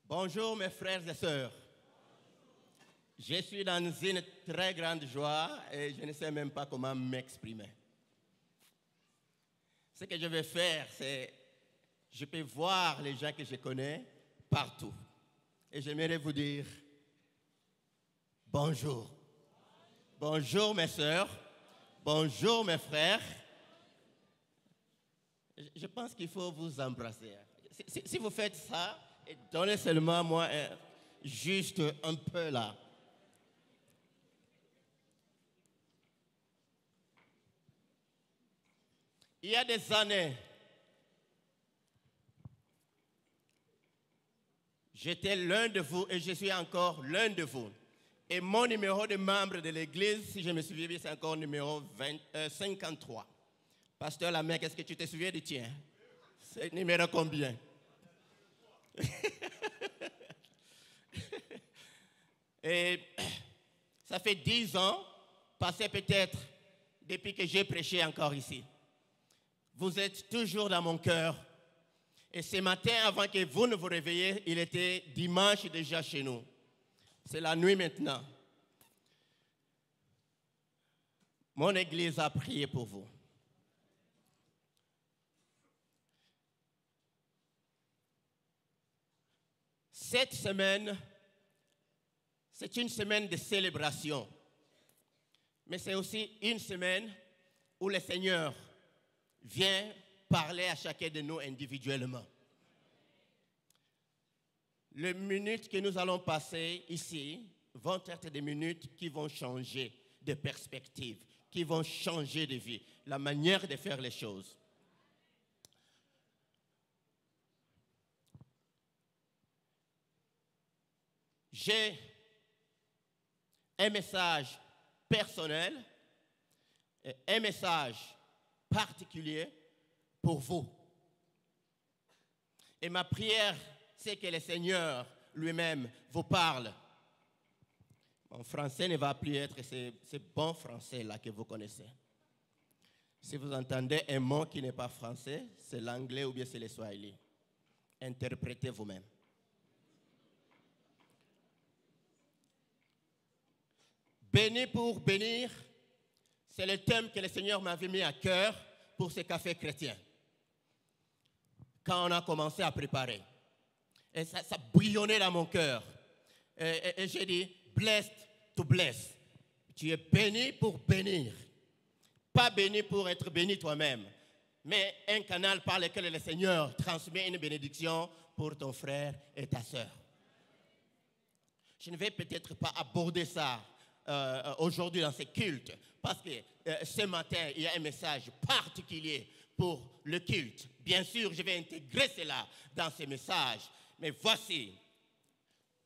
Bonjour mes frères et sœurs. Je suis dans une très grande joie et je ne sais même pas comment m'exprimer. Ce que je vais faire, c'est je peux voir les gens que je connais partout. Et j'aimerais vous dire bonjour. Bonjour mes sœurs. Bonjour mes frères. Je pense qu'il faut vous embrasser. Si vous faites ça, donnez seulement moi juste un peu là. Il y a des années, j'étais l'un de vous et je suis encore l'un de vous. Et mon numéro de membre de l'église, si je me souviens bien, c'est encore numéro 53. Pasteur Lamec, est-ce que tu te souviens du tien? C'est numéro combien? Et ça fait 10 ans, passé peut-être depuis que j'ai prêché encore ici. Vous êtes toujours dans mon cœur. Et ce matin, avant que vous ne vous réveilliez, il était dimanche déjà chez nous. C'est la nuit maintenant. Mon église a prié pour vous. Cette semaine, c'est une semaine de célébration. Mais c'est aussi une semaine où le Seigneur vient parler à chacun de nous individuellement. Les minutes que nous allons passer ici vont être des minutes qui vont changer de perspective, qui vont changer de vie, la manière de faire les choses. J'ai un message personnel et un message particulier pour vous. Et ma prière, c'est que le Seigneur lui-même vous parle. Mon français ne va plus être ce bon français là que vous connaissez. Si vous entendez un mot qui n'est pas français, c'est l'anglais ou bien c'est le swahili. Interprétez vous-même. Béni pour bénir, c'est le thème que le Seigneur m'avait mis à cœur pour ce café chrétien. Quand on a commencé à préparer. Et ça bouillonnait dans mon cœur. Et j'ai dit, blessed to bless. Tu es béni pour bénir. Pas béni pour être béni toi-même, mais un canal par lequel le Seigneur transmet une bénédiction pour ton frère et ta sœur. Je ne vais peut-être pas aborder ça aujourd'hui dans ce culte, parce que ce matin, il y a un message particulier pour le culte. Bien sûr, je vais intégrer cela dans ce message. Mais voici,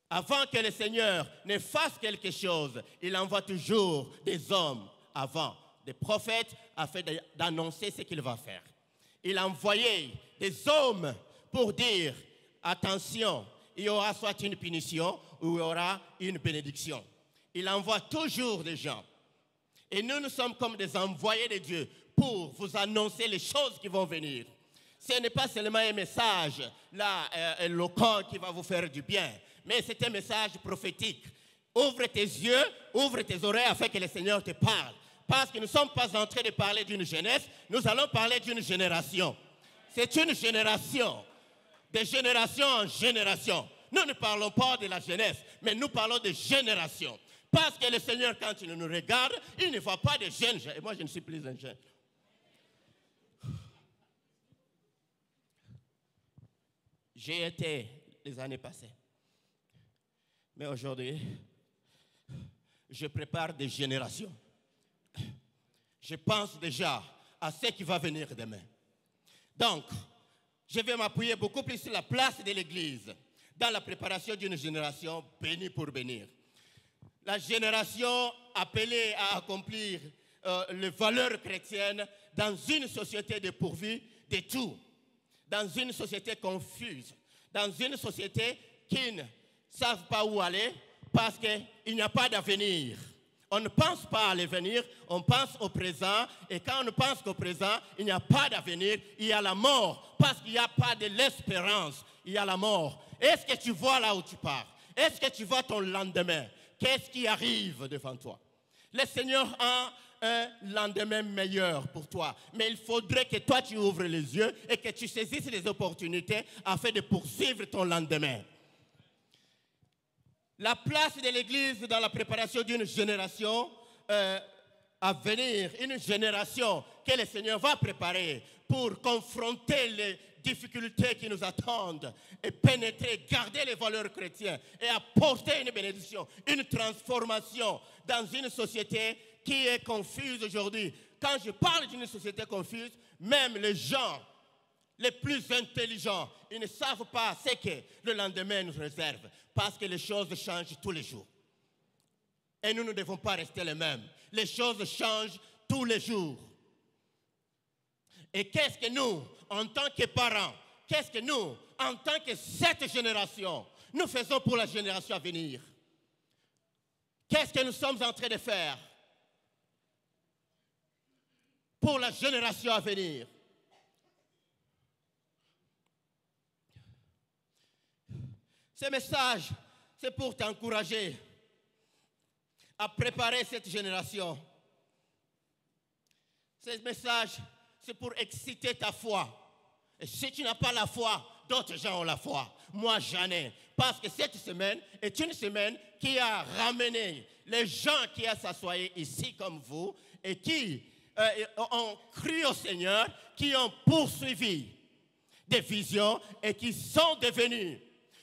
avant que le Seigneur ne fasse quelque chose, il envoie toujours des hommes avant, des prophètes, afin d'annoncer ce qu'il va faire. Il a envoyé des hommes pour dire, attention, il y aura soit une punition ou il y aura une bénédiction. Il envoie toujours des gens. Et nous sommes comme des envoyés de Dieu pour vous annoncer les choses qui vont venir. Ce n'est pas seulement un message là, éloquent qui va vous faire du bien, mais c'est un message prophétique. Ouvre tes yeux, ouvre tes oreilles afin que le Seigneur te parle. Parce que nous ne sommes pas en train de parler d'une jeunesse, nous allons parler d'une génération. C'est une génération, de génération en génération. Nous ne parlons pas de la jeunesse, mais nous parlons de génération. Parce que le Seigneur, quand il nous regarde, il ne voit pas de jeunes gens. Et moi, je ne suis plus un jeune. J'ai été les années passées. Mais aujourd'hui, je prépare des générations. Je pense déjà à ce qui va venir demain. Donc, je vais m'appuyer beaucoup plus sur la place de l'Église dans la préparation d'une génération bénie pour bénir. La génération appelée à accomplir les valeurs chrétiennes dans une société dépourvue de tout, dans une société confuse, dans une société qui ne savent pas où aller parce qu'il n'y a pas d'avenir. On ne pense pas à l'avenir, on pense au présent. Et quand on pense qu'au présent, il n'y a pas d'avenir, il y a la mort. Parce qu'il n'y a pas de l'espérance, il y a la mort. Est-ce que tu vois là où tu pars? Est-ce que tu vois ton lendemain? Qu'est-ce qui arrive devant toi? Le Seigneur a un lendemain meilleur pour toi. Mais il faudrait que toi, tu ouvres les yeux et que tu saisisses les opportunités afin de poursuivre ton lendemain. La place de l'Église dans la préparation d'une génération à venir, une génération que le Seigneur va préparer pour confronter les difficultés qui nous attendent et pénétrer, garder les valeurs chrétiennes et apporter une bénédiction, une transformation dans une société qui est confuse aujourd'hui. Quand je parle d'une société confuse, même les gens les plus intelligents, ils ne savent pas ce que le lendemain nous réserve parce que les choses changent tous les jours. Et nous ne devons pas rester les mêmes. Les choses changent tous les jours. Et qu'est-ce que nous, en tant que parents, qu'est-ce que nous, en tant que cette génération, nous faisons pour la génération à venir? Qu'est-ce que nous sommes en train de faire pour la génération à venir? Ce message, c'est pour t'encourager à préparer cette génération. Ce message, c'est pour exciter ta foi. Et si tu n'as pas la foi, d'autres gens ont la foi. Moi, j'en ai. Parce que cette semaine est une semaine qui a ramené les gens qui ont s'assoyé ici comme vous et qui ont cru au Seigneur, qui ont poursuivi des visions et qui sont devenus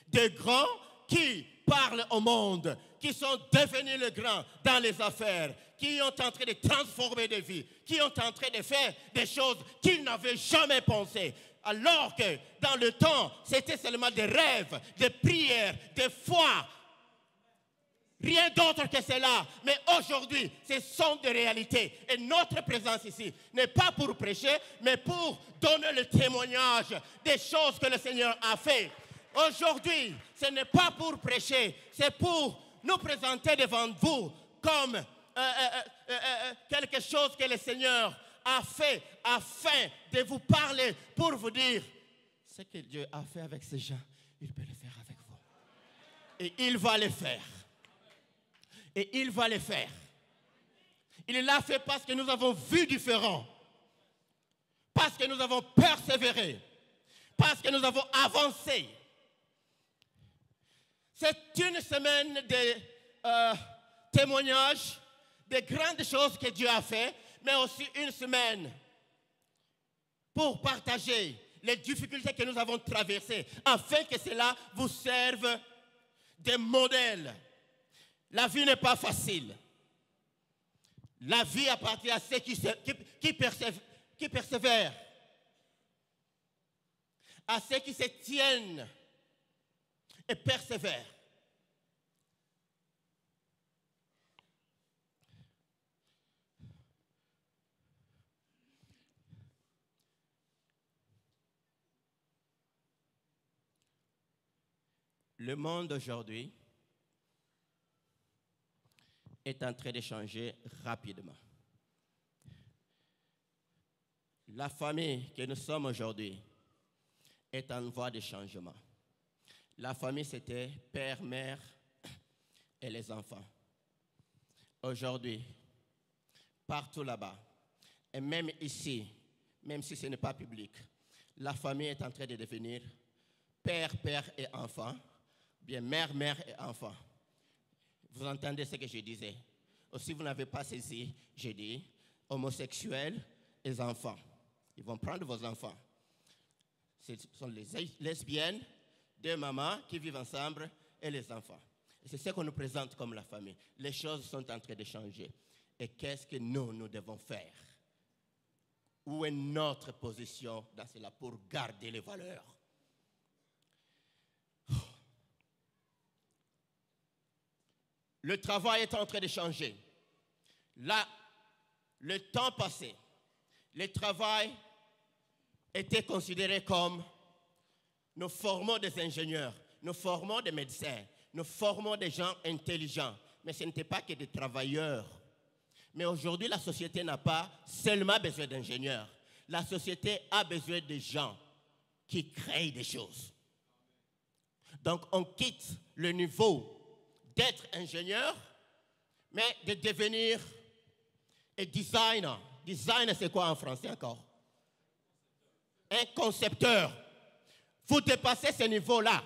des grands qui parlent au monde, qui sont devenus les grands dans les affaires, qui ont en train de transformer des vies, qui ont en train de faire des choses qu'ils n'avaient jamais pensées. Alors que dans le temps, c'était seulement des rêves, des prières, des foi. Rien d'autre que cela. Mais aujourd'hui, ce sont des réalités. Et notre présence ici n'est pas pour prêcher, mais pour donner le témoignage des choses que le Seigneur a fait. Aujourd'hui, ce n'est pas pour prêcher, c'est pour nous présenter devant vous comme quelque chose que le Seigneur a fait afin de vous parler pour vous dire ce que Dieu a fait avec ces gens, il peut le faire avec vous. Et il va le faire. Et il va le faire. Il l'a fait parce que nous avons vu différent. Parce que nous avons persévéré. Parce que nous avons avancé. C'est une semaine de témoignages, de grandes choses que Dieu a fait, mais aussi une semaine pour partager les difficultés que nous avons traversées, afin que cela vous serve de modèle. La vie n'est pas facile. La vie appartient à ceux qui persévèrent, à ceux qui se tiennent et persévère. Le monde aujourd'hui est en train de changer rapidement. La famille que nous sommes aujourd'hui est en voie de changement. La famille, c'était père, mère et les enfants. Aujourd'hui, partout là-bas, et même ici, même si ce n'est pas public, la famille est en train de devenir père, père et enfant, bien mère, mère et enfant. Vous entendez ce que je disais? Ou si vous n'avez pas saisi, j'ai dit homosexuels et enfants. Ils vont prendre vos enfants. Ce sont les lesbiennes, deux mamans qui vivent ensemble et les enfants. Et c'est ce qu'on nous présente comme la famille. Les choses sont en train de changer. Et qu'est-ce que nous devons faire? Où est notre position dans cela pour garder les valeurs? Le travail est en train de changer. Là, le temps passé, le travail était considéré comme nous formons des ingénieurs, nous formons des médecins, nous formons des gens intelligents. Mais ce n'était pas que des travailleurs. Mais aujourd'hui, la société n'a pas seulement besoin d'ingénieurs. La société a besoin de gens qui créent des choses. Donc on quitte le niveau d'être ingénieur, mais de devenir un designer. Designer, c'est quoi en français encore? Un concepteur. Vous dépassez ce niveau-là.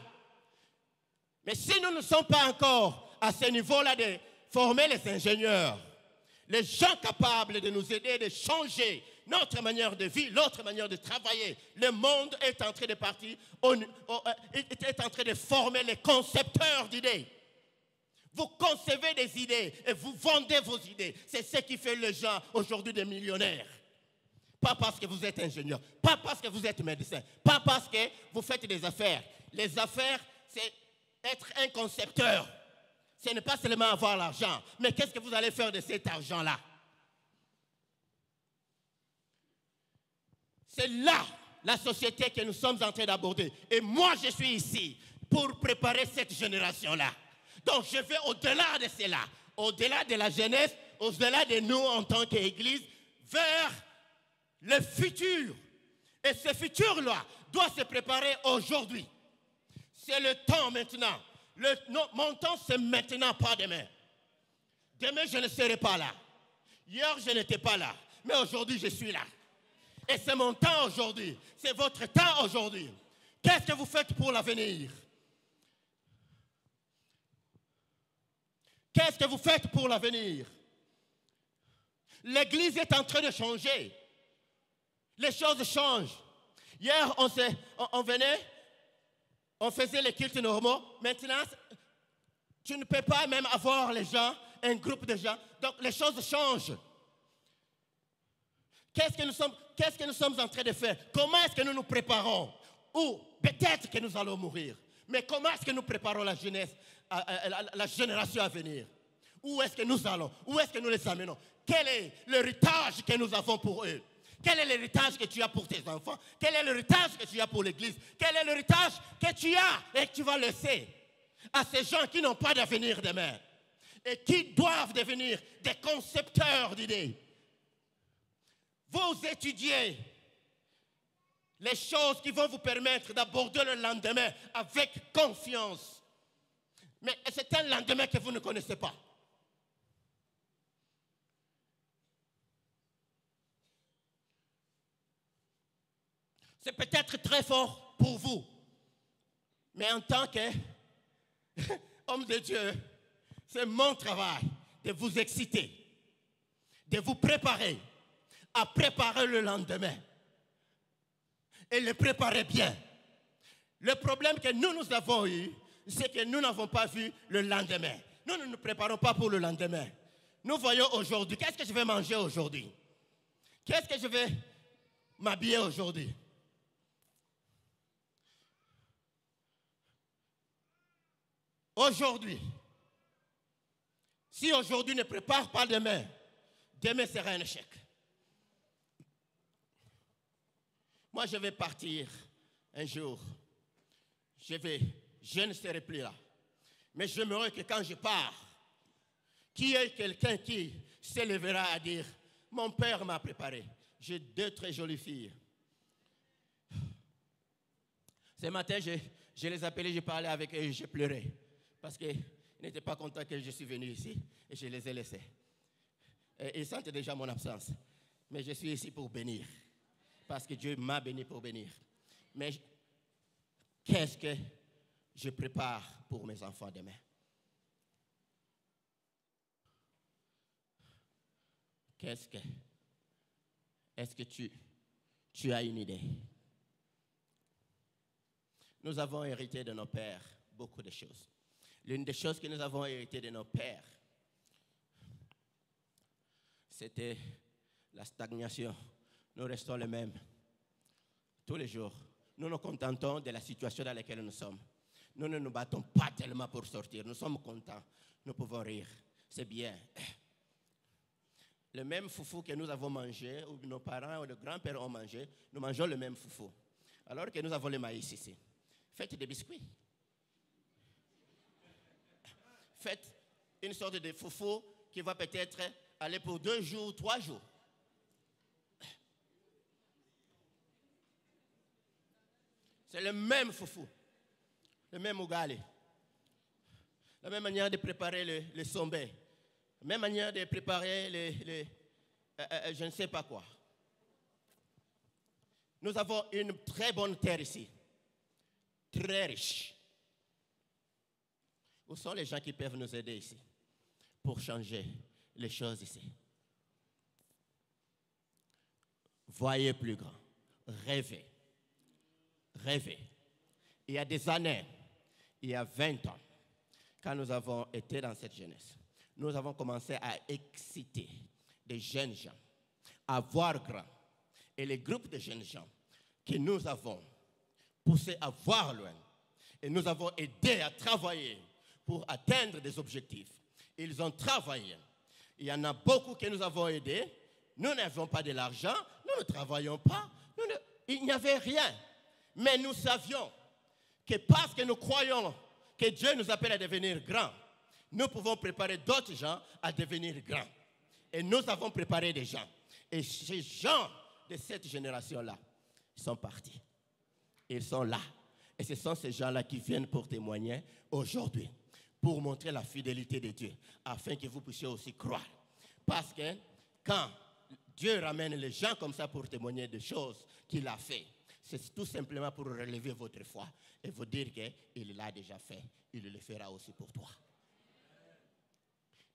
Mais si nous ne sommes pas encore à ce niveau-là de former les ingénieurs, les gens capables de nous aider, de changer notre manière de vivre, notre manière de travailler, le monde est en train de partir, est en train de former les concepteurs d'idées. Vous concevez des idées et vous vendez vos idées. C'est ce qui fait les gens aujourd'hui des millionnaires. Pas parce que vous êtes ingénieur, pas parce que vous êtes médecin, pas parce que vous faites des affaires. Les affaires, c'est être un concepteur. Ce n'est pas seulement avoir l'argent, mais qu'est-ce que vous allez faire de cet argent-là? C'est là la société que nous sommes en train d'aborder. Et moi, je suis ici pour préparer cette génération-là. Donc, je vais au-delà de cela, au-delà de la jeunesse, au-delà de nous en tant qu'Église, vers le futur. Et ce futur-là doit se préparer aujourd'hui. C'est le temps maintenant. Mon temps, c'est maintenant, pas demain. Demain, je ne serai pas là. Hier, je n'étais pas là. Mais aujourd'hui, je suis là. Et c'est mon temps aujourd'hui. C'est votre temps aujourd'hui. Qu'est-ce que vous faites pour l'avenir? Qu'est-ce que vous faites pour l'avenir? L'Église est en train de changer. Les choses changent. Hier, on venait, on faisait les cultes normaux. Maintenant, tu ne peux pas même avoir les gens, un groupe de gens. Donc, les choses changent. Qu'est-ce que nous sommes en train de faire? Comment est-ce que nous nous préparons? Ou peut-être que nous allons mourir. Mais comment est-ce que nous préparons la jeunesse, la génération à venir? Où est-ce que nous allons? Où est-ce que nous les amenons? Quel est l'héritage que nous avons pour eux? Quel est l'héritage que tu as pour tes enfants? Quel est l'héritage que tu as pour l'Église? Quel est l'héritage que tu as et que tu vas laisser à ces gens qui n'ont pas d'avenir demain et qui doivent devenir des concepteurs d'idées? Vous étudiez les choses qui vont vous permettre d'aborder le lendemain avec confiance. Mais c'est un lendemain que vous ne connaissez pas. C'est peut-être très fort pour vous. Mais en tant qu'homme de Dieu, c'est mon travail de vous exciter, de vous préparer à préparer le lendemain. Et le préparer bien. Le problème que nous avons eu, c'est que nous n'avons pas vu le lendemain. Nous ne nous préparons pas pour le lendemain. Nous voyons aujourd'hui, qu'est-ce que je vais manger aujourd'hui? Qu'est-ce que je vais m'habiller aujourd'hui? Aujourd'hui, si aujourd'hui ne prépare pas demain, demain sera un échec. Moi, je vais partir un jour. Je ne serai plus là. Mais j'aimerais que quand je pars, qu'il y ait quelqu'un qui s'élèvera à dire, mon père m'a préparé. J'ai 2 très jolies filles. Ce matin, je les appelais, je parlais avec eux et je pleurais. Parce qu'ils n'étaient pas contents que je suis venu ici et je les ai laissés. Et ils sentent déjà mon absence. Mais je suis ici pour bénir. Parce que Dieu m'a béni pour bénir. Mais qu'est-ce que je prépare pour mes enfants demain? Est-ce que tu as une idée? Nous avons hérité de nos pères beaucoup de choses. L'une des choses que nous avons hérité de nos pères, c'était la stagnation. Nous restons les mêmes tous les jours. Nous nous contentons de la situation dans laquelle nous sommes. Nous ne nous battons pas tellement pour sortir. Nous sommes contents. Nous pouvons rire. C'est bien. Le même foufou que nous avons mangé, ou nos parents ou nos grands-pères ont mangé, nous mangeons le même foufou. Alors que nous avons le maïs ici. Faites des biscuits. Faites une sorte de foufou qui va peut-être aller pour 2 jours, 3 jours. C'est le même foufou. le même ougali, la même manière de préparer le sombé, la même manière de préparer je ne sais pas quoi. Nous avons une très bonne terre ici, très riche. Où sont les gens qui peuvent nous aider ici pour changer les choses ici? Voyez plus grand, rêvez, rêvez. Il y a des années, il y a 20 ans, quand nous avons été dans cette jeunesse, nous avons commencé à exciter des jeunes gens, à voir grand. Et les groupes de jeunes gens que nous avons poussés à voir loin, et nous avons aidé à travailler pour atteindre des objectifs. Ils ont travaillé. Il y en a beaucoup que nous avons aidés. Nous n'avons pas de l'argent, nous ne travaillons pas, il n'y avait rien. Mais nous savions que parce que nous croyons que Dieu nous appelle à devenir grands, nous pouvons préparer d'autres gens à devenir grands. Et nous avons préparé des gens. Et ces gens de cette génération-là sont partis. Ils sont là. Et ce sont ces gens-là qui viennent pour témoigner aujourd'hui, pour montrer la fidélité de Dieu, afin que vous puissiez aussi croire. Parce que quand Dieu ramène les gens comme ça pour témoigner des choses qu'il a fait, c'est tout simplement pour relever votre foi et vous dire qu'il l'a déjà fait, il le fera aussi pour toi.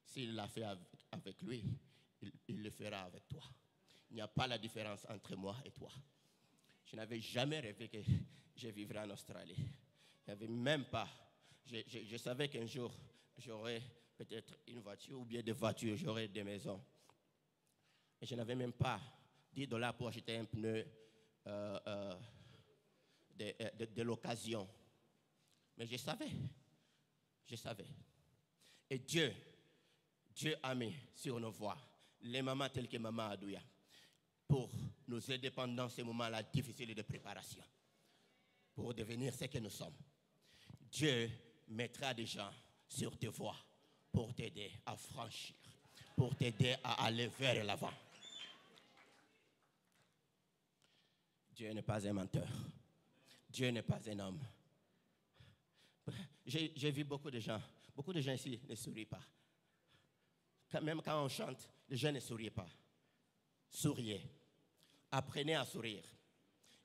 S'il l'a fait avec lui, il le fera avec toi. Il n'y a pas la différence entre moi et toi. Je n'avais jamais rêvé que je vivrais en Australie. Je n'avais même pas. Je savais qu'un jour, j'aurais peut-être une voiture ou bien des voitures, j'aurais des maisons. Et je n'avais même pas $10 pour acheter un pneu de l'occasion. Mais je savais. Et Dieu a mis sur nos voies les mamans telles que Maman Adouya pour nous aider pendant ces moments-là difficiles de préparation, pour devenir ce que nous sommes. Dieu mettra des gens sur tes voies pour t'aider à franchir, pour t'aider à aller vers l'avant. Dieu n'est pas un menteur. Dieu n'est pas un homme. J'ai vu beaucoup de gens ici ne sourient pas. Même quand on chante, les gens ne sourient pas. Souriez. Apprenez à sourire.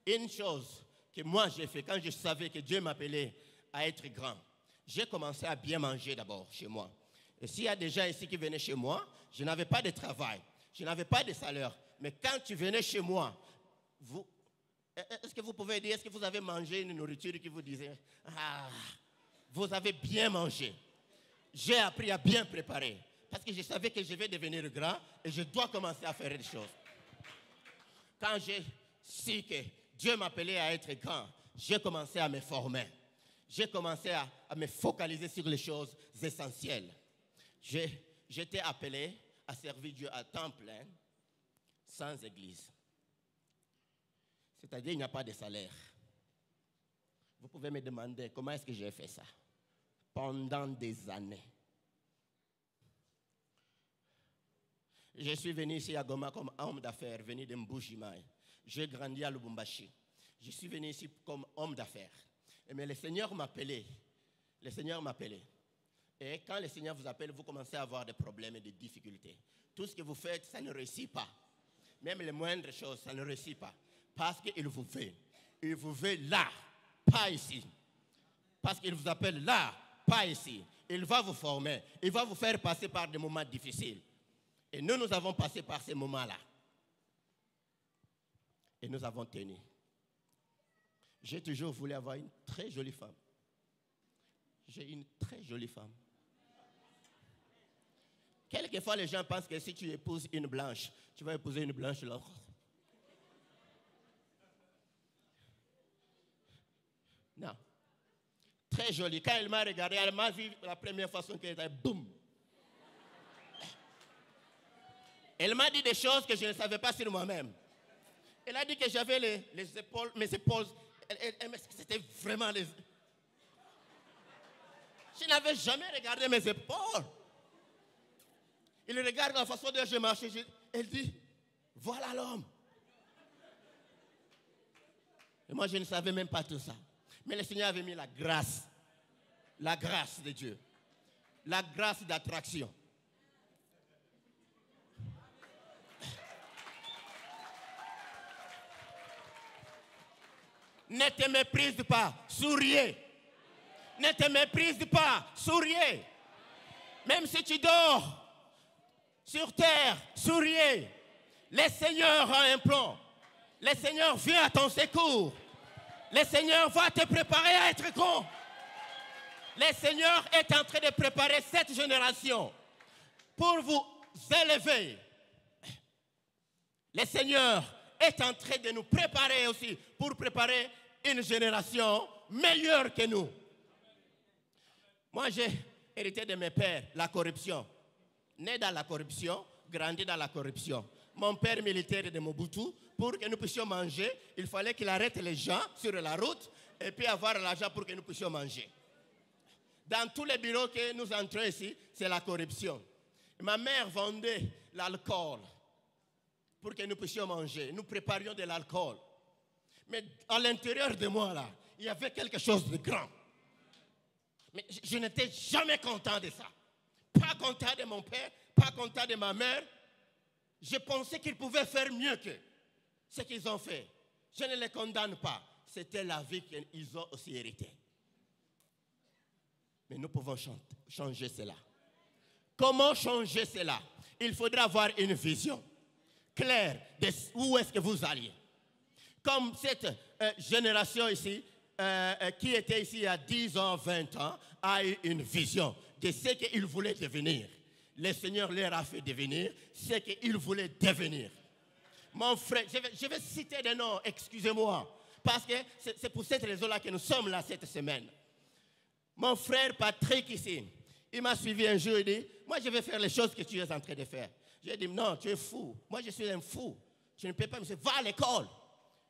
Une chose que moi j'ai fait quand je savais que Dieu m'appelait à être grand, j'ai commencé à bien manger d'abord chez moi. Et s'il y a des gens ici qui venaient chez moi, je n'avais pas de travail, je n'avais pas de salaire. Mais quand tu venais chez moi, est-ce que vous pouvez dire, est-ce que vous avez mangé une nourriture qui vous disait, ah, vous avez bien mangé. J'ai appris à bien préparer. Parce que je savais que je vais devenir grand et je dois commencer à faire des choses. Quand j'ai su que Dieu m'appelait à être grand, j'ai commencé à me former. J'ai commencé à me focaliser sur les choses essentielles. J'étais appelé à servir Dieu à temps plein, sans église. C'est-à-dire, il n'y a pas de salaire. Vous pouvez me demander comment est-ce que j'ai fait ça? Pendant des années. Je suis venu ici à Goma comme homme d'affaires, venu de Mbujimaï. J'ai grandi à Lubumbashi. Je suis venu ici comme homme d'affaires. Mais le Seigneur m'appelait. Le Seigneur m'appelait. Et quand le Seigneur vous appelle, vous commencez à avoir des problèmes et des difficultés. Tout ce que vous faites, ça ne réussit pas. Même les moindres choses, ça ne réussit pas. Parce qu'il vous veut. Il vous veut là, pas ici. Parce qu'il vous appelle là, pas ici. Il va vous former. Il va vous faire passer par des moments difficiles. Et nous avons passé par ces moments-là. Et nous avons tenu. J'ai toujours voulu avoir une très jolie femme. J'ai une très jolie femme. Quelquefois, les gens pensent que si tu épouses une blanche, tu vas épouser une blanche là. Non. Très jolie. Quand elle m'a regardé, elle m'a vu la première façon qu'elle était, boum. Elle m'a dit des choses que je ne savais pas sur moi-même. Elle a dit que j'avais les épaules, mes épaules, c'était vraiment les... Je n'avais jamais regardé mes épaules. Il regarde la façon dont je marchais. Elle dit, voilà l'homme. Et moi, je ne savais même pas tout ça. Mais le Seigneur avait mis la grâce La grâce de Dieu. La grâce d'attraction. Ne te méprise pas, souriez. Ne te méprise pas, souriez. Même si tu dors sur terre, souriez. Le Seigneur a un plan. Le Seigneur vient à ton secours. Le Seigneur va te préparer à être grand. Le Seigneur est en train de préparer cette génération pour vous élever. Le Seigneur est en train de nous préparer aussi pour préparer une génération meilleure que nous. Moi, j'ai hérité de mes pères la corruption. Né dans la corruption, grandi dans la corruption. Mon père militaire de Mobutu, pour que nous puissions manger, il fallait qu'il arrête les gens sur la route et puis avoir l'argent pour que nous puissions manger. Dans tous les bureaux que nous entrons ici, c'est la corruption. Ma mère vendait l'alcool pour que nous puissions manger. Nous préparions de l'alcool. Mais à l'intérieur de moi, là, il y avait quelque chose de grand. Mais je n'étais jamais content de ça. Pas content de mon père, pas content de ma mère. Je pensais qu'ils pouvaient faire mieux que ce qu'ils ont fait. Je ne les condamne pas. C'était la vie qu'ils ont aussi héritée. Mais nous pouvons changer cela. Comment changer cela? Il faudra avoir une vision claire de où est-ce que vous alliez. Comme cette génération ici, qui était ici il y a 10 ans, 20 ans, a eu une vision de ce qu'il voulait devenir. Le Seigneur leur a fait devenir ce qu'il voulait devenir. Mon frère, je vais citer des noms, excusez-moi, parce que c'est pour cette raison-là que nous sommes là cette semaine. Mon frère Patrick ici, il m'a suivi un jour et dit, moi je vais faire les choses que tu es en train de faire. J'ai dit, non, tu es fou. Moi je suis un fou. Tu ne peux pas me dire, va à l'école.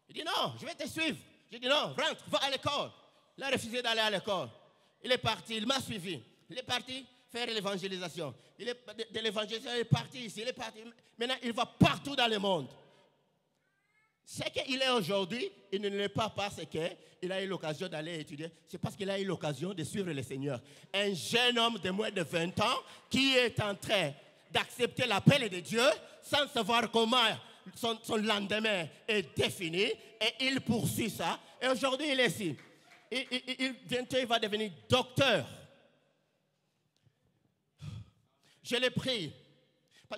Il dit, non, je vais te suivre. J'ai dit, non, rentre, va à l'école. Il a refusé d'aller à l'école. Il est parti, il m'a suivi. Il est parti faire l'évangélisation. De l'évangélisation, il est parti ici, il est parti. Maintenant, il va partout dans le monde. Ce qu'il est aujourd'hui, il ne l'est pas parce qu'il a eu l'occasion d'aller étudier. C'est parce qu'il a eu l'occasion de suivre le Seigneur. Un jeune homme de moins de 20 ans qui est en train d'accepter l'appel de Dieu sans savoir comment son lendemain est défini. Et il poursuit ça. Et aujourd'hui, il est ici. Bientôt, il va devenir docteur. Je l'ai pris.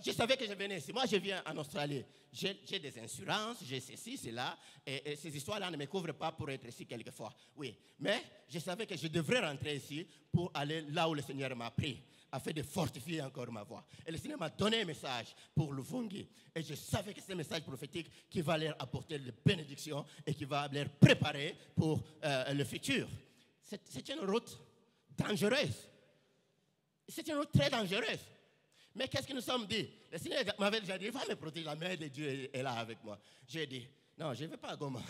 Je savais que je venais ici. Moi, je viens en Australie. J'ai des assurances, j'ai ceci, cela. Et ces histoires-là ne me couvrent pas pour être ici quelquefois. Oui. Mais je savais que je devrais rentrer ici pour aller là où le Seigneur m'a pris, afin de fortifier encore ma voix. Et le Seigneur m'a donné un message pour le Vungi. Et je savais que c'est un message prophétique qui va leur apporter des bénédictions et qui va leur préparer pour le futur. C'est une route dangereuse. C'est une route très dangereuse. Mais qu'est-ce que nous sommes dit? Le Seigneur m'avait déjà dit, il va me protéger, la main de Dieu est là avec moi. J'ai dit, non, je ne vais pas à Goma.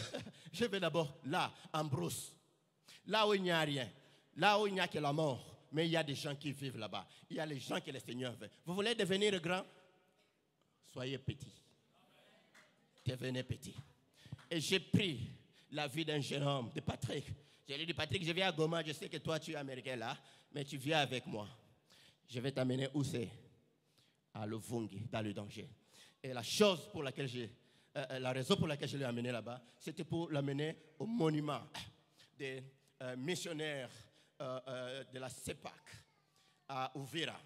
Je vais d'abord là, en brousse. Là où il n'y a rien. Là où il n'y a que la mort. Mais il y a des gens qui vivent là-bas. Il y a les gens que le Seigneur veut. Vous voulez devenir grand? Soyez petit. Devenez petit. Et j'ai pris la vie d'un jeune homme, de Patrick. Je lui ai dit, Patrick, je viens à Goma, je sais que toi tu es américain là, mais tu viens avec moi. Je vais t'amener où c'est? À Luvungi, dans le danger. Et la chose pour laquelle la raison pour laquelle je l'ai amené là-bas, c'était pour l'amener au monument des missionnaires de la CEPAC à Uvira.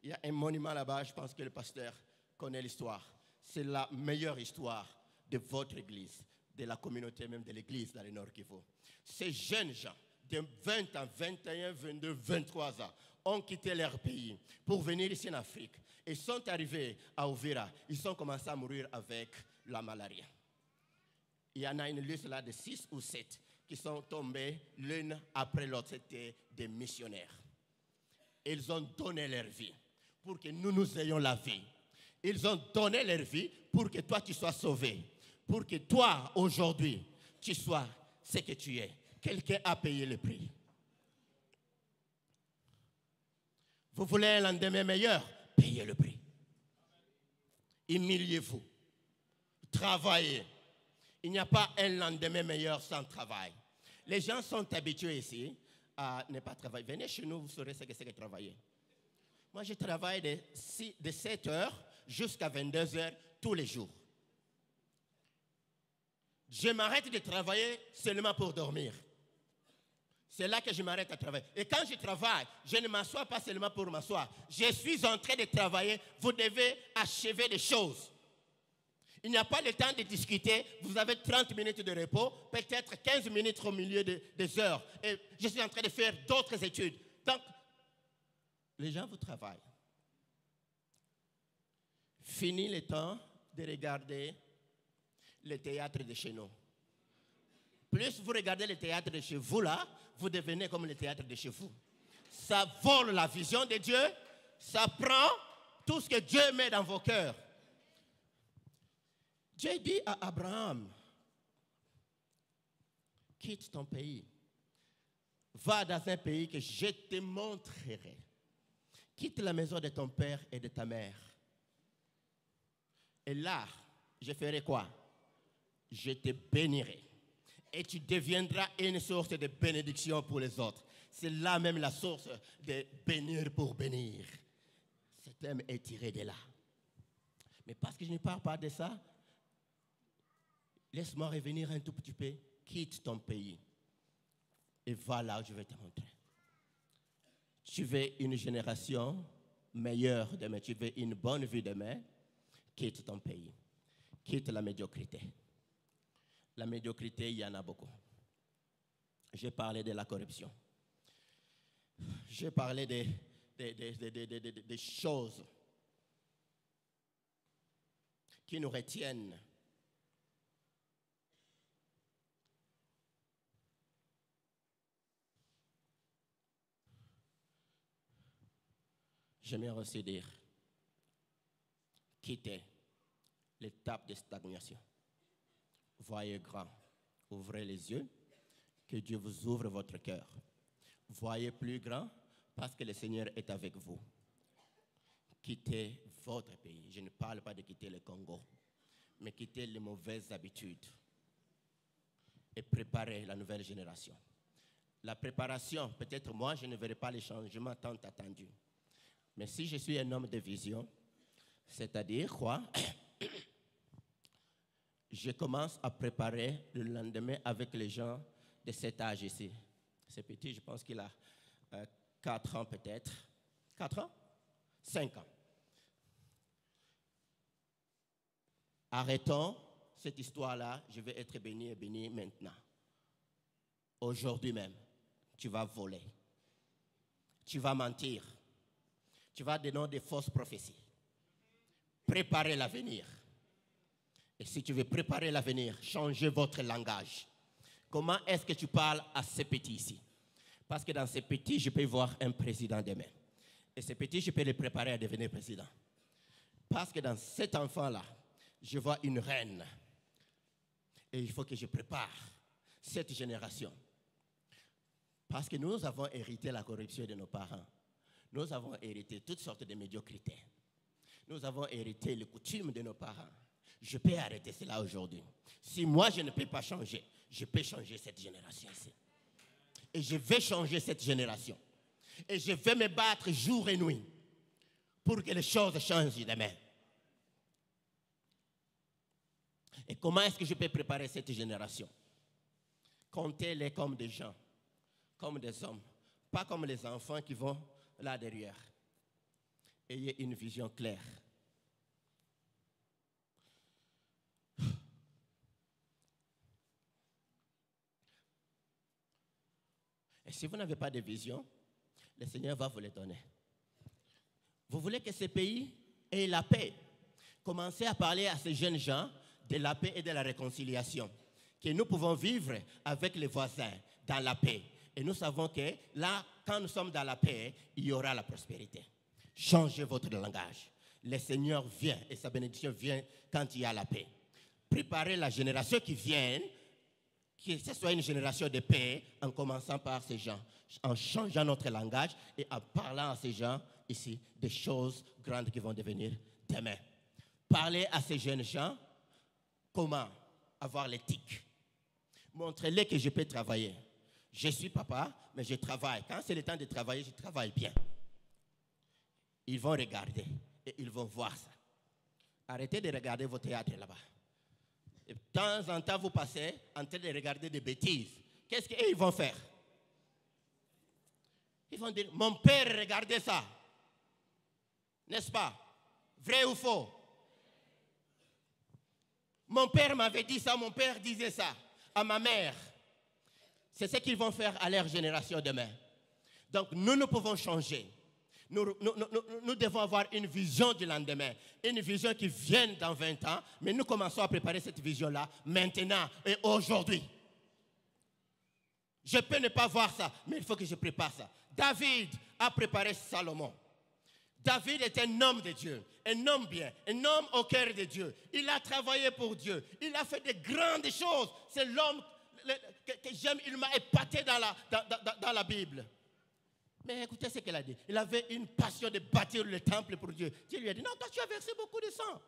Il y a un monument là-bas, je pense que le pasteur connaît l'histoire. C'est la meilleure histoire de votre église, de la communauté même de l'église dans le Nord Kivu. Ces jeunes gens de 20 ans, 21, 22, 23 ans ont quitté leur pays pour venir ici en Afrique. Ils sont arrivés à Uvira. Ils ont commencé à mourir avec la malaria. Il y en a une liste là de 6 ou 7 qui sont tombés l'une après l'autre. C'était des missionnaires. Ils ont donné leur vie pour que nous ayons la vie. Ils ont donné leur vie pour que toi tu sois sauvé. Pour que toi aujourd'hui tu sois ce que tu es. Quelqu'un a payé le prix. Vous voulez un lendemain meilleur? Payez le prix. Humiliez-vous. Travaillez. Il n'y a pas un lendemain meilleur sans travail. Les gens sont habitués ici à ne pas travailler. Venez chez nous, vous saurez ce que c'est que travailler. Moi, je travaille de 7 heures jusqu'à 22 heures tous les jours. Je m'arrête de travailler seulement pour dormir. C'est là que je m'arrête à travailler. Et quand je travaille, je ne m'assois pas seulement pour m'asseoir. Je suis en train de travailler. Vous devez achever des choses. Il n'y a pas le temps de discuter. Vous avez 30 minutes de repos, peut-être 15 minutes au milieu des heures. Et je suis en train de faire d'autres études. Donc, les gens vous travaillent. Fini le temps de regarder le théâtre de chez nous. Plus vous regardez le théâtre de chez vous là, vous devenez comme le théâtre de chez vous. Ça vole la vision de Dieu, ça prend tout ce que Dieu met dans vos cœurs. Dieu dit à Abraham, quitte ton pays, va dans un pays que je te montrerai. Quitte la maison de ton père et de ta mère. Et là, je ferai quoi? Je te bénirai. Et tu deviendras une source de bénédiction pour les autres. C'est là même la source de bénir pour bénir. Ce thème est tiré de là. Mais parce que je ne parle pas de ça, laisse-moi revenir un tout petit peu. Quitte ton pays. Et va là où je vais te montrer. Tu veux une génération meilleure demain. Tu veux une bonne vie demain. Quitte ton pays. Quitte la médiocrité. La médiocrité, il y en a beaucoup. J'ai parlé de la corruption. J'ai parlé des choses qui nous retiennent. J'aimerais aussi dire, quittez l'étape de stagnation. Voyez grand, ouvrez les yeux, que Dieu vous ouvre votre cœur. Voyez plus grand, parce que le Seigneur est avec vous. Quittez votre pays. Je ne parle pas de quitter le Congo, mais quittez les mauvaises habitudes et préparez la nouvelle génération. La préparation, peut-être moi, je ne verrai pas les changements tant attendus. Mais si je suis un homme de vision, c'est-à-dire quoi? Je commence à préparer le lendemain avec les gens de cet âge ici. C'est petit, je pense qu'il a 4 ans peut-être. 4 ans? 5 ans. Arrêtons cette histoire-là. Je vais être béni et béni maintenant. Aujourd'hui même, tu vas voler. Tu vas mentir. Tu vas donner des fausses prophéties. Préparez l'avenir. Et si tu veux préparer l'avenir, changez votre langage. Comment est-ce que tu parles à ces petits ici? Parce que dans ces petits, je peux voir un président demain. Et ces petits, je peux les préparer à devenir président. Parce que dans cet enfant-là, je vois une reine. Et il faut que je prépare cette génération. Parce que nous avons hérité la corruption de nos parents. Nous avons hérité toutes sortes de médiocrités. Nous avons hérité les coutumes de nos parents. Je peux arrêter cela aujourd'hui. Si moi, je ne peux pas changer, je peux changer cette génération ici. Et je vais changer cette génération. Et je vais me battre jour et nuit pour que les choses changent demain. Et comment est-ce que je peux préparer cette génération? Comptez-les comme des gens, comme des hommes, pas comme les enfants qui vont là derrière. Ayez une vision claire. Et si vous n'avez pas de vision, le Seigneur va vous les donner. Vous voulez que ce pays ait la paix. Commencez à parler à ces jeunes gens de la paix et de la réconciliation. Que nous pouvons vivre avec les voisins dans la paix. Et nous savons que là, quand nous sommes dans la paix, il y aura la prospérité. Changez votre langage. Le Seigneur vient et sa bénédiction vient quand il y a la paix. Préparez la génération qui vient, que ce soit une génération de paix, en commençant par ces gens, en changeant notre langage et en parlant à ces gens ici des choses grandes qui vont devenir demain. Parlez à ces jeunes gens comment avoir l'éthique. Montrez-les que je peux travailler. Je suis papa, mais je travaille. Quand c'est le temps de travailler, je travaille bien. Ils vont regarder et ils vont voir ça. Arrêtez de regarder vos théâtres là-bas. Et de temps en temps, vous passez en train de regarder des bêtises. Qu'est-ce qu'ils vont faire? Ils vont dire, mon père regardait ça. N'est-ce pas? Vrai ou faux? Mon père m'avait dit ça, mon père disait ça à ma mère. C'est ce qu'ils vont faire à leur génération demain. Donc nous pouvons changer. Nous devons avoir une vision du lendemain, une vision qui vient dans 20 ans, mais nous commençons à préparer cette vision-là maintenant et aujourd'hui. Je peux ne pas voir ça, mais il faut que je prépare ça. David a préparé Salomon. David est un homme de Dieu, un homme bien, un homme au cœur de Dieu. Il a travaillé pour Dieu, il a fait de grandes choses. C'est l'homme que j'aime, il m'a épaté dans la Bible. Mais écoutez ce qu'il a dit. Il avait une passion de bâtir le temple pour Dieu. Dieu lui a dit, non, toi tu as versé beaucoup de sang.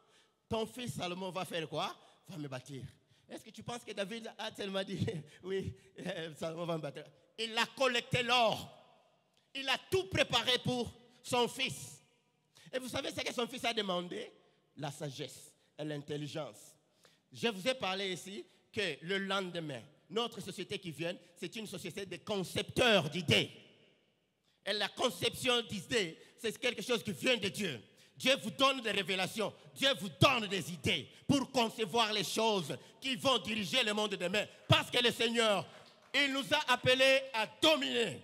Ton fils Salomon va faire quoi? Va me bâtir. Est-ce que tu penses que David a tellement dit, oui, Salomon va me bâtir? Il a collecté l'or. Il a tout préparé pour son fils. Et vous savez ce que son fils a demandé? La sagesse et l'intelligence. Je vous ai parlé ici que le lendemain, notre société qui vient, c'est une société de concepteurs d'idées. Et la conception d'idées, c'est quelque chose qui vient de Dieu. Dieu vous donne des révélations. Dieu vous donne des idées pour concevoir les choses qui vont diriger le monde demain. Parce que le Seigneur, il nous a appelés à dominer.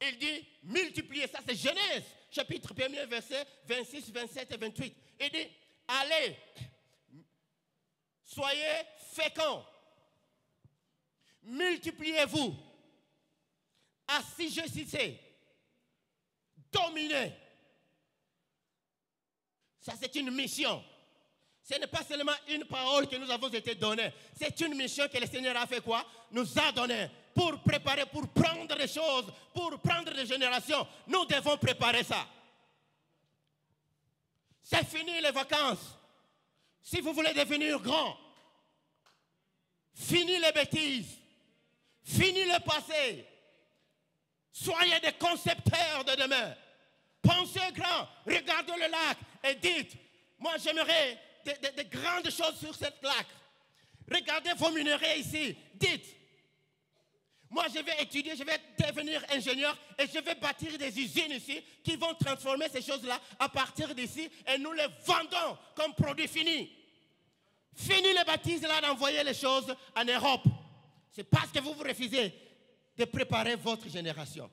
Il dit, multipliez. Ça, c'est Genèse, chapitre 1er, versets 26, 27 et 28. Il dit, allez, soyez féconds. Multipliez-vous. Assujettissez. Dominez. Ça, c'est une mission. Ce n'est pas seulement une parole que nous avons été donnée. C'est une mission que le Seigneur a fait quoi? Nous a donnée pour préparer, pour prendre les choses, pour prendre les générations. Nous devons préparer ça. C'est fini les vacances. Si vous voulez devenir grand, fini les bêtises. Fini le passé. Soyez des concepteurs de demain. Pensez grand. Regardez le lac et dites, moi j'aimerais de grandes choses sur cette lac. Regardez vos minerais ici. Dites, moi je vais étudier, je vais devenir ingénieur et je vais bâtir des usines ici qui vont transformer ces choses-là à partir d'ici et nous les vendons comme produit fini. Fini les bâtisses là d'envoyer les choses en Europe. C'est parce que vous refusez de préparer votre génération.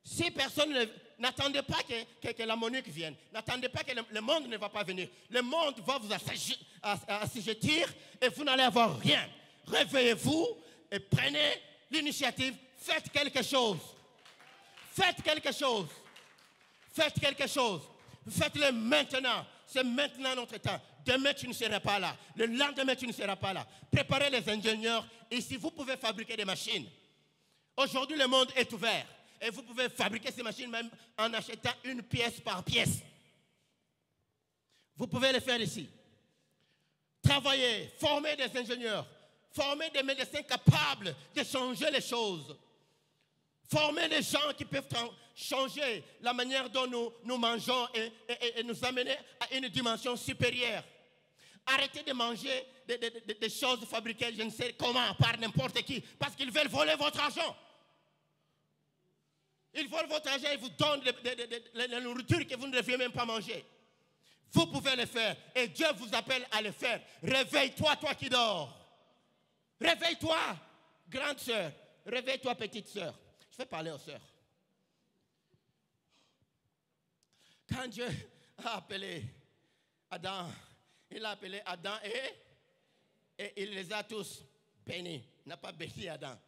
Si personne n'attendez pas que la Monique vienne, n'attendez pas que le monde ne va pas venir. Le monde va vous assujettir et vous n'allez avoir rien. Réveillez-vous et prenez l'initiative. Faites quelque chose. Faites quelque chose. Faites quelque chose. Faites-le maintenant. C'est maintenant notre temps. Demain, tu ne seras pas là. Le lendemain, tu ne seras pas là. Préparez les ingénieurs. Ici, vous pouvez fabriquer des machines. Aujourd'hui, le monde est ouvert. Et vous pouvez fabriquer ces machines même en achetant une pièce par pièce. Vous pouvez le faire ici. Travailler, former des ingénieurs, former des médecins capables de changer les choses. Former des gens qui peuvent changer la manière dont nous mangeons et nous amener à une dimension supérieure. Arrêtez de manger des choses fabriquées, je ne sais comment, par n'importe qui, parce qu'ils veulent voler votre argent. Ils volent votre argent et vous donnent la nourriture que vous ne deviez même pas manger. Vous pouvez le faire et Dieu vous appelle à le faire. Réveille-toi, toi qui dors. Réveille-toi, grande sœur. Réveille-toi, petite sœur. Je vais parler aux sœurs. Quand Dieu a appelé Adam, il a appelé Adam et il les a tous bénis. Il n'a pas béni Adam.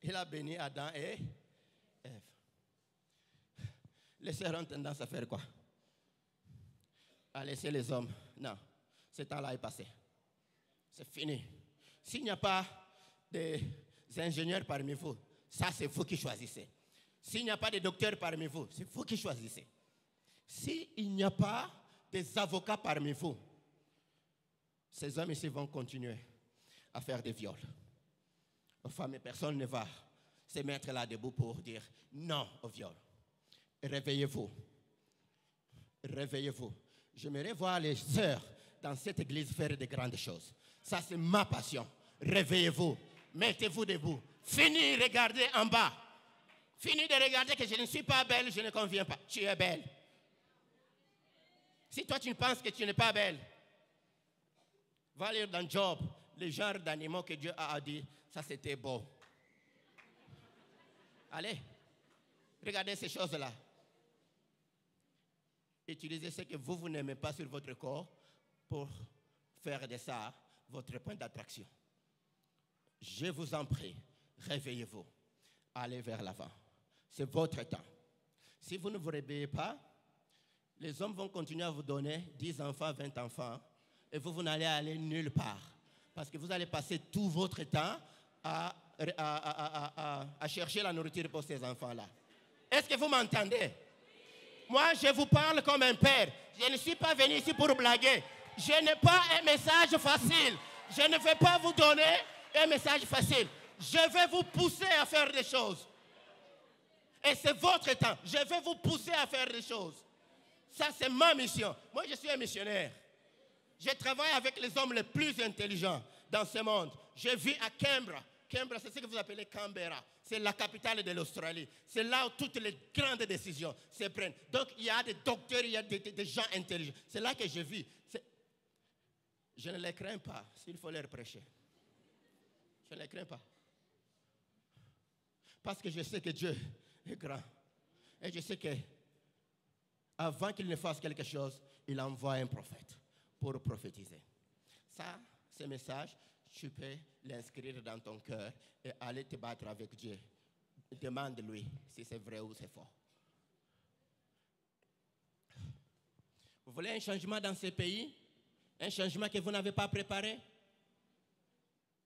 Il a béni Adam et Ève. Les sœurs ont tendance à faire quoi? À laisser les hommes. Non, ce temps-là est passé. C'est fini. S'il n'y a pas des ingénieurs parmi vous, ça c'est vous qui choisissez. S'il n'y a pas de docteurs parmi vous, c'est vous qui choisissez. S'il n'y a pas des avocats parmi vous, ces hommes ici vont continuer à faire des viols aux femmes et personne ne va se mettre là debout pour dire non au viol. Réveillez-vous. Réveillez-vous. J'aimerais voir les sœurs dans cette église faire de grandes choses. Ça, c'est ma passion. Réveillez-vous. Mettez-vous debout. Fini de regarder en bas. Fini de regarder que je ne suis pas belle, je ne conviens pas. Tu es belle. Si toi, tu penses que tu n'es pas belle, va lire dans Job, le genre d'animaux que Dieu a dit, ça c'était beau. Allez, regardez ces choses-là. Utilisez ce que vous n'aimez pas sur votre corps pour faire de ça votre point d'attraction. Je vous en prie, réveillez-vous. Allez vers l'avant. C'est votre temps. Si vous ne vous réveillez pas, les hommes vont continuer à vous donner 10 enfants, 20 enfants, et vous n'allez aller nulle part. Parce que vous allez passer tout votre temps à chercher la nourriture pour ces enfants-là. Est-ce que vous m'entendez? Moi, je vous parle comme un père. Je ne suis pas venu ici pour blaguer. Je n'ai pas un message facile. Je ne vais pas vous donner un message facile. Je vais vous pousser à faire des choses. Et c'est votre temps. Je vais vous pousser à faire des choses. Ça, c'est ma mission. Moi, je suis un missionnaire. Je travaille avec les hommes les plus intelligents dans ce monde. Je vis à Canberra. Canberra, c'est ce que vous appelez Canberra. C'est la capitale de l'Australie. C'est là où toutes les grandes décisions se prennent. Donc, il y a des docteurs, il y a des gens intelligents. C'est là que je vis. Je ne les crains pas s'il faut leur prêcher. Je ne les crains pas. Parce que je sais que Dieu est grand. Et je sais que avant qu'il ne fasse quelque chose, il envoie un prophète pour prophétiser. Ça, ce message, tu peux l'inscrire dans ton cœur et aller te battre avec Dieu. Demande-lui si c'est vrai ou c'est faux. Vous voulez un changement dans ce pays? Un changement que vous n'avez pas préparé?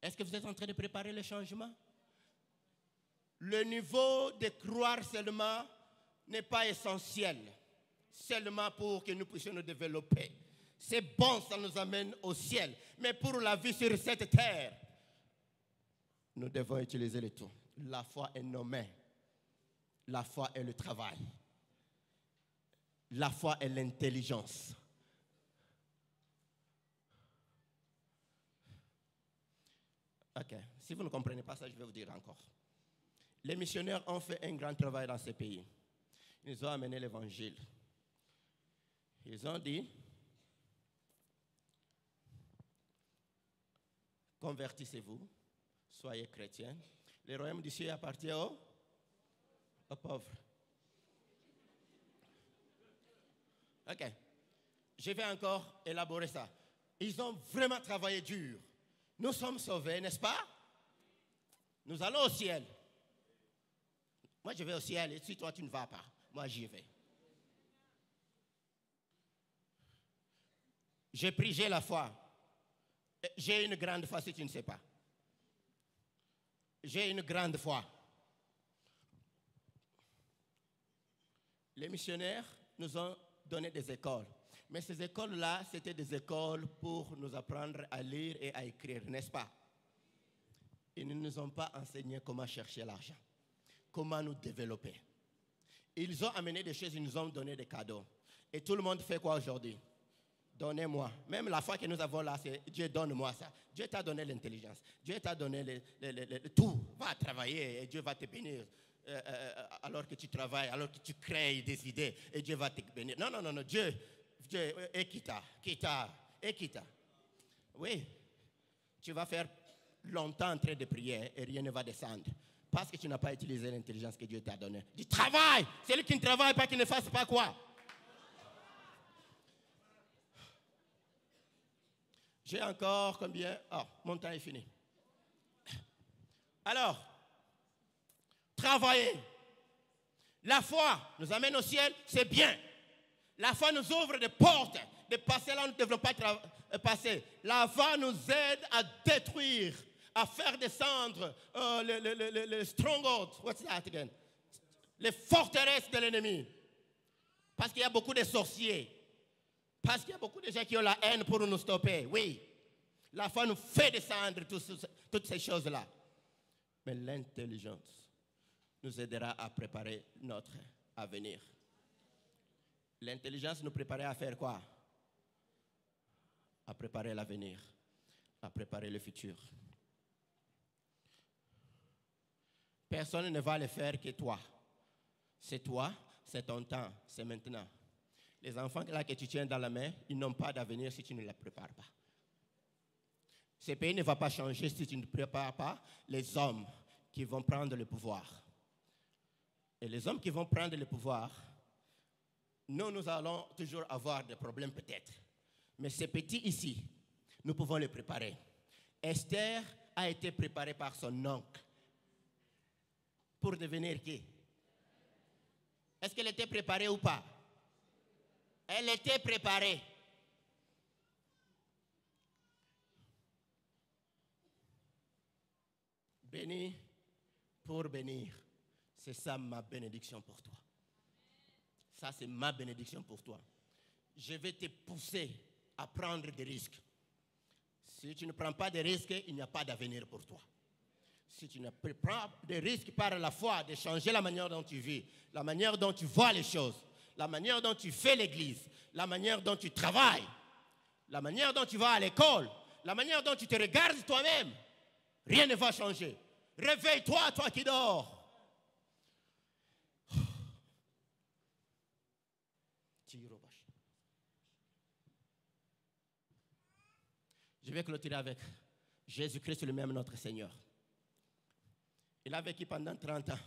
Est-ce que vous êtes en train de préparer le changement? Le niveau de croire seulement n'est pas essentiel, seulement pour que nous puissions nous développer. C'est bon, ça nous amène au ciel. Mais pour la vie sur cette terre, nous devons utiliser le tout. La foi est nos mains. La foi est le travail. La foi est l'intelligence. Ok, si vous ne comprenez pas ça, je vais vous dire encore. Les missionnaires ont fait un grand travail dans ce pays. Ils ont amené l'évangile. Ils ont dit, convertissez-vous, soyez chrétiens. Le royaume du ciel appartient aux pauvres. Ok, je vais encore élaborer ça. Ils ont vraiment travaillé dur. Nous sommes sauvés, n'est-ce pas? Nous allons au ciel. Moi, je vais au ciel et si toi, tu ne vas pas, moi, j'y vais. J'ai pris, j'ai la foi. J'ai une grande foi si tu ne sais pas. J'ai une grande foi. Les missionnaires nous ont donné des écoles. Mais ces écoles-là, c'était des écoles pour nous apprendre à lire et à écrire, n'est-ce pas? Ils ne nous ont pas enseigné comment chercher l'argent, comment nous développer. Ils ont amené des choses, ils nous ont donné des cadeaux. Et tout le monde fait quoi aujourd'hui? Donnez-moi. Même la foi que nous avons là, c'est Dieu donne-moi ça. Dieu t'a donné l'intelligence. Dieu t'a donné tout. Va travailler et Dieu va te bénir. Alors que tu travailles, alors que tu crées des idées et Dieu va te bénir. Non, non, non, non. Dieu, Ekita. Oui. Tu vas faire longtemps en train de prier et rien ne va descendre. Parce que tu n'as pas utilisé l'intelligence que Dieu t'a donnée. Du travail. Celui qui ne travaille pas, qui ne fasse pas quoi? J'ai encore combien? Ah, mon temps est fini. Alors, travailler. La foi nous amène au ciel, c'est bien. La foi nous ouvre des portes, de passer là où nous ne devons pas passer. La foi nous aide à détruire, à faire descendre les strongholds. What's that again? Les forteresses de l'ennemi. Parce qu'il y a beaucoup de sorciers. Parce qu'il y a beaucoup de gens qui ont la haine pour nous stopper. Oui, la foi nous fait descendre toutes ces choses-là. Mais l'intelligence, nous aidera à préparer notre avenir. L'intelligence nous préparait à faire quoi? À préparer l'avenir, à préparer le futur. Personne ne va le faire que toi. C'est toi, c'est ton temps, c'est maintenant. Les enfants là que tu tiens dans la main, ils n'ont pas d'avenir si tu ne les prépares pas. Ce pays ne va pas changer si tu ne prépares pas les hommes qui vont prendre le pouvoir. Et les hommes qui vont prendre le pouvoir, nous allons toujours avoir des problèmes peut-être. Mais ces petits ici, nous pouvons les préparer. Esther a été préparée par son oncle pour devenir qui? Est-ce qu'elle était préparée ou pas? Elle était préparée. Béni pour bénir. C'est ça ma bénédiction pour toi. Ça, c'est ma bénédiction pour toi. Je vais te pousser à prendre des risques. Si tu ne prends pas de risques, il n'y a pas d'avenir pour toi. Si tu ne prends des risques par la foi de changer la manière dont tu vis, la manière dont tu vois les choses, la manière dont tu fais l'église, la manière dont tu travailles, la manière dont tu vas à l'école, la manière dont tu te regardes toi-même, rien ne va changer. Réveille-toi, toi qui dors. Je vais clôturer avec Jésus-Christ lui-même, notre Seigneur. Il a vécu pendant 30 ans.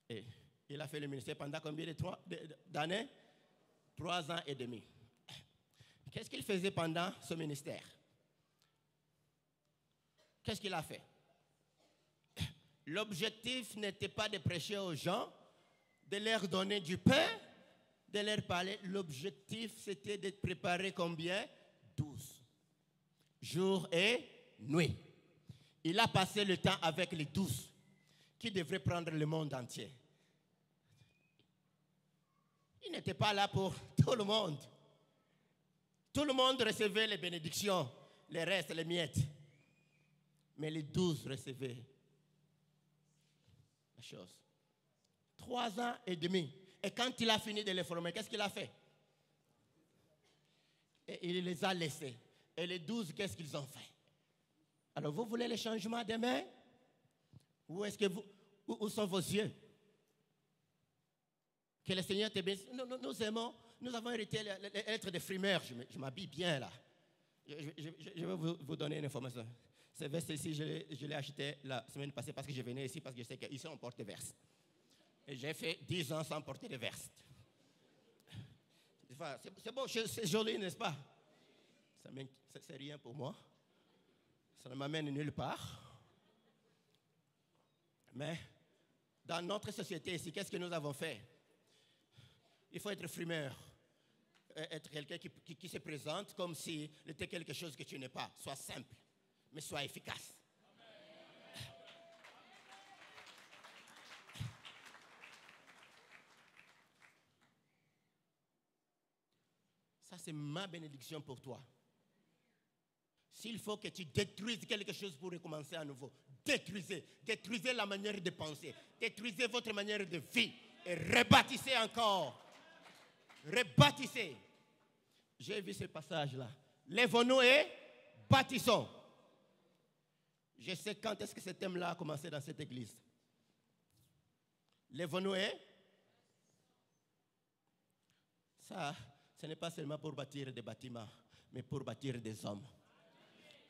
Et il a fait le ministère pendant combien d'années? 3 ans et demi. Qu'est-ce qu'il faisait pendant ce ministère? Qu'est-ce qu'il a fait? L'objectif n'était pas de prêcher aux gens, de leur donner du pain, de leur parler. L'objectif, c'était de préparer combien? 12. Jour et nuit. Il a passé le temps avec les 12 qui devraient prendre le monde entier. Il n'était pas là pour tout le monde. Tout le monde recevait les bénédictions, les restes, les miettes. Mais les 12 recevaient la chose. 3 ans et demi. Et quand il a fini de les former, qu'est-ce qu'il a fait? Et il les a laissés. Et les 12, qu'est-ce qu'ils ont fait? Alors, vous voulez les changements demain? Où est-ce que où sont vos yeux? Que le Seigneur te bénisse. Nous aimons, nous avons hérité l'être des frimeurs. Je m'habille bien là. Je vais vous donner une information. Ce veste-ci, je l'ai acheté la semaine passée parce que je venais ici, parce que je sais qu'ici on porte des vestes. Et j'ai fait 10 ans sans porter de veste. C'est bon, c'est joli, n'est-ce pas? C'est rien pour moi. Ça ne m'amène nulle part. Mais dans notre société ici, qu'est-ce que nous avons fait? Il faut être frimeur. Être quelqu'un qui se présente comme s'il était quelque chose que tu n'es pas. Sois simple, mais sois efficace. Ça, c'est ma bénédiction pour toi. S'il faut que tu détruises quelque chose pour recommencer à nouveau, détruisez la manière de penser, détruisez votre manière de vie et rebâtissez encore. Rebâtissez. J'ai vu ce passage-là. Lèvons-nous et bâtissons. Je sais quand est-ce que ce thème-là a commencé dans cette église. Lèvons-nous et... Ça, ce n'est pas seulement pour bâtir des bâtiments, mais pour bâtir des hommes.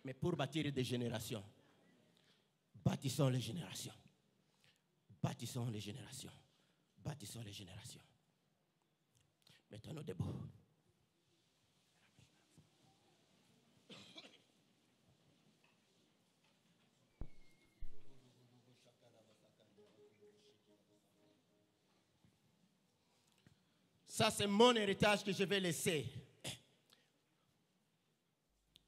Mais pour bâtir des générations. Bâtissons les générations. Bâtissons les générations. Bâtissons les générations. Mettons-nous debout. Ça, c'est mon héritage que je vais laisser.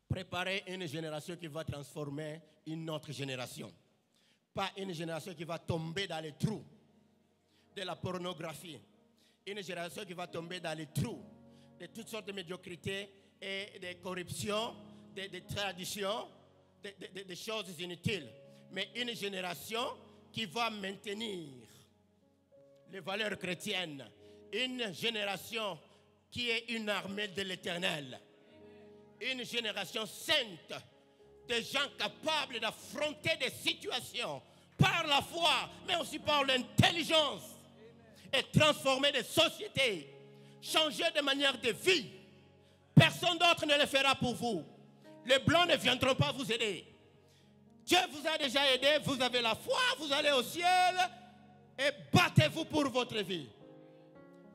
Préparer une génération qui va transformer une autre génération. Pas une génération qui va tomber dans les trous de la pornographie. Une génération qui va tomber dans les trous de toutes sortes de médiocrités et de corruption, de traditions, de choses inutiles. Mais une génération qui va maintenir les valeurs chrétiennes. Une génération qui est une armée de l'Éternel. Une génération sainte, des gens capables d'affronter des situations par la foi, mais aussi par l'intelligence, et transformer des sociétés, changer de manière de vie. Personne d'autre ne le fera pour vous. Les blancs ne viendront pas vous aider. Dieu vous a déjà aidé, vous avez la foi, vous allez au ciel et battez-vous pour votre vie.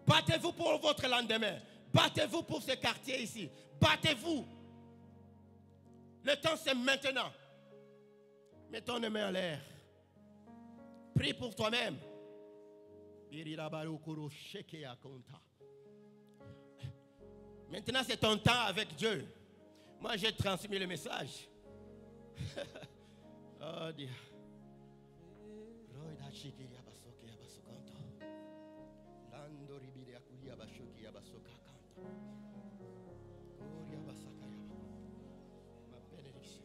Battez-vous pour votre lendemain. Battez-vous pour ce quartier ici. Battez-vous. Le temps c'est maintenant. Mettons les mains en l'air. Prie pour toi-même. Maintenant c'est ton temps avec Dieu. Moi j'ai transmis le message. Oh Dieu. Ma bénédiction.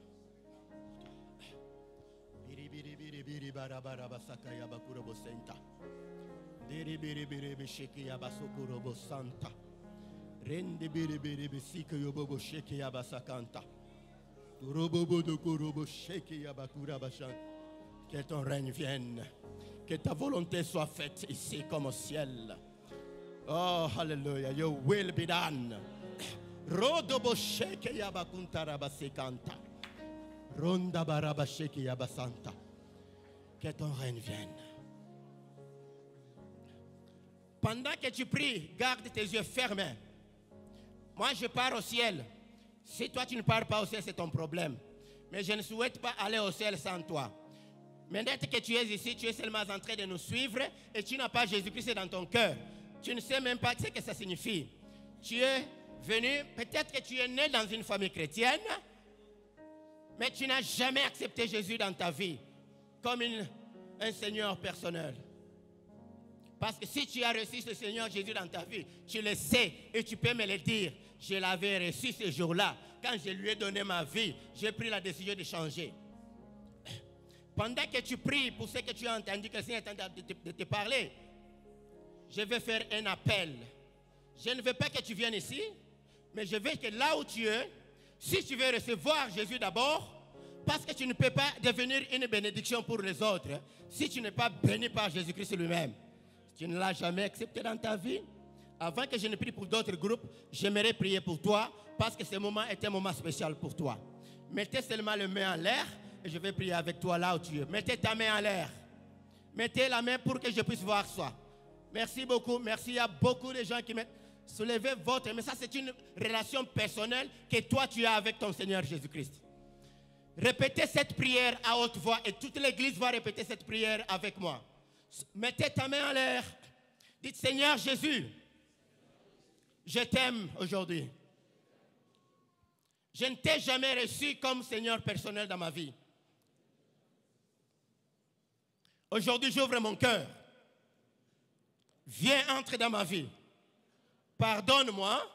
Biri bara bara basaka ya bakuro bosenta. Diri biri biri bishiki ya basukuro bosanta. Rendi biri biri bisika yobobo sheki ya basakanta. Turobobo de kurobo sheki ya bakura bashan. Que ton règne vienne. Que ta volonté soit faite ici comme au ciel. Oh, hallelujah. Your will be done. Rodobo sheki ya bakuntara basekanta. Ronda baraba sheki ya basanta. Que ton règne vienne. Pendant que tu pries, garde tes yeux fermés. Moi, je pars au ciel. Si toi, tu ne pars pas au ciel, c'est ton problème. Mais je ne souhaite pas aller au ciel sans toi. Maintenant que tu es ici, tu es seulement en train de nous suivre et tu n'as pas Jésus-Christ dans ton cœur. Tu ne sais même pas ce que ça signifie. Tu es venu, peut-être que tu es né dans une famille chrétienne, mais tu n'as jamais accepté Jésus dans ta vie comme un Seigneur personnel. Parce que si tu as reçu ce Seigneur Jésus dans ta vie, tu le sais et tu peux me le dire. Je l'avais reçu ce jour-là. Quand je lui ai donné ma vie, j'ai pris la décision de changer. Pendant que tu pries pour ce que tu as entendu, que le Seigneur est en train de te parler, je vais faire un appel. Je ne veux pas que tu viennes ici, mais je veux que là où tu es, si tu veux recevoir Jésus d'abord, parce que tu ne peux pas devenir une bénédiction pour les autres si tu n'es pas béni par Jésus-Christ lui-même. Tu ne l'as jamais accepté dans ta vie. Avant que je ne prie pour d'autres groupes, j'aimerais prier pour toi parce que ce moment est un moment spécial pour toi. Mettez seulement les mains en l'air et je vais prier avec toi là où tu es. Mettez ta main en l'air. Mettez la main pour que je puisse voir ça. Merci beaucoup. Merci. Il y a beaucoup de gens qui mettent. Soulevez votre. Mais ça, c'est une relation personnelle que toi, tu as avec ton Seigneur Jésus-Christ. Répétez cette prière à haute voix et toute l'église va répéter cette prière avec moi. Mettez ta main en l'air. Dites, Seigneur Jésus, je t'aime aujourd'hui. Je ne t'ai jamais reçu comme Seigneur personnel dans ma vie. Aujourd'hui, j'ouvre mon cœur. Viens entrer dans ma vie. Pardonne-moi.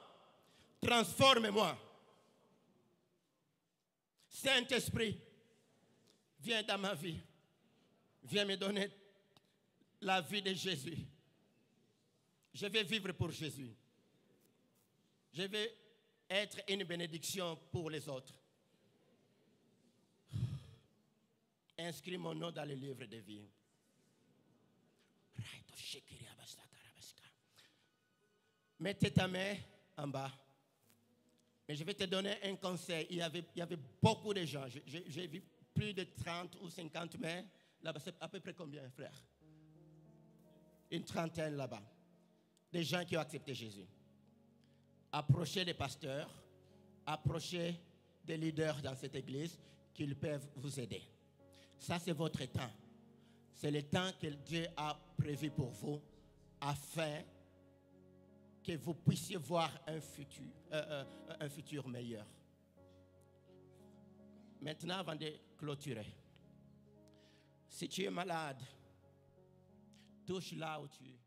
Transforme-moi. Saint-Esprit, viens dans ma vie. Viens me donner la vie de Jésus. Je vais vivre pour Jésus. Je vais être une bénédiction pour les autres. Inscris mon nom dans le livre de vie. Mettez ta main en bas. Mais je vais te donner un conseil. Il y avait beaucoup de gens. J'ai vu plus de 30 ou 50 mains. Là-bas, c'est à peu près combien, frère? Une trentaine là-bas. Des gens qui ont accepté Jésus. Approchez des pasteurs. Approchez des leaders dans cette église qui peuvent vous aider. Ça, c'est votre temps. C'est le temps que Dieu a prévu pour vous afin que vous puissiez voir un futur meilleur. Maintenant, avant de clôturer, si tu es malade, touche là où tu es.